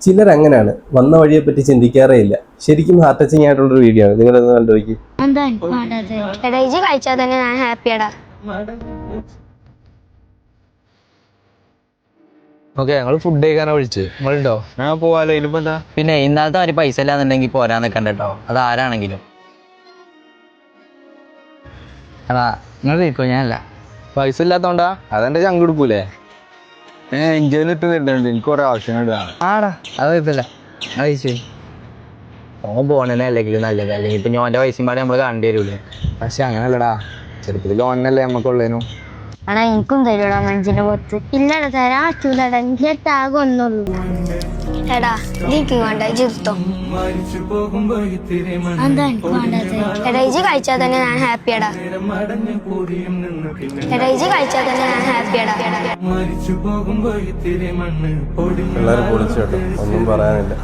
ചിലരങ്ങനെയാണ്, വന്ന വഴിയെ പറ്റി ചിന്തിക്കാറേ ഇല്ല. ശരിക്കും ഹാർട്ട് ടച്ചിങ് ആയിട്ടുള്ളൊരു വീഡിയോ ആണ്, നിങ്ങളൊന്ന് കണ്ടുപോയി. എടാ ഇജ്ജ് കഴിച്ചാൽ തന്നെ ഞാൻ ഹാപ്പിയാടാ. ഓക്കെ, ഞങ്ങള് ഫുഡ് കഴിക്കാനാ വിളിച്ചത്. നിങ്ങളുണ്ടോ? ഞാൻ പോവാലോ. ഇതിലിപ്പോ എന്താ? പിന്നെ ഇന്നലത്തെ ഒരു പൈസ ഇല്ലാന്നുണ്ടെങ്കിൽ പോരാൻ നിൽക്കണ്ട കേട്ടോ, അത് ആരാണെങ്കിലും. എടാ നിങ്ങൾ തീർക്കോ, ഞാനല്ല. പൈസ ഇല്ലാത്തോണ്ടാ? അതെന്റെ ചങ്കെടുക്കൂലേ? എൻജോയ് ഇട്ട് തരുന്നുണ്ട്, എനിക്ക് കുറെ ആവശ്യങ്ങൾ. ആടാ അത് കുഴപ്പമില്ല, കഴിച്ചു. ഓൻ പോണേ അല്ലെങ്കിലും നല്ലത്, അല്ലെങ്കിൽ ഇപ്പൊ ഓൻ്റെ പൈസയും പാടെ നമ്മള് കണ്ടു തരൂലേ. പക്ഷെ അങ്ങനല്ലടാ, ചെറുപ്പത്തിൽ ഓനല്ലേ നമ്മക്കുള്ളേനു. ആണാ എനിക്കും തരൂടാ മനസ്സിന്റെ പുറത്ത്. ഇല്ലടാ തരാ ചൂടാ, എനിക്ക് ടാഗ് ഒന്നുള്ളൂ. എടാ എനിക്ക് വേണ്ട, ഇജ്ജ് എടുത്തോ. എന്താ എനിക്ക് വേണ്ടത്? എടാ ഇജ്ജ് കഴിച്ചാൽ തന്നെ ഞാൻ ഹാപ്പിയാടാ. എടാ ഇജ്ജ് കഴിച്ചാൽ തന്നെ ഞാൻ ഹാപ്പിയാടാ. എല്ലാവരും പൊളിച്ചു കേട്ടോ, ഒന്നും പറയാനില്ല.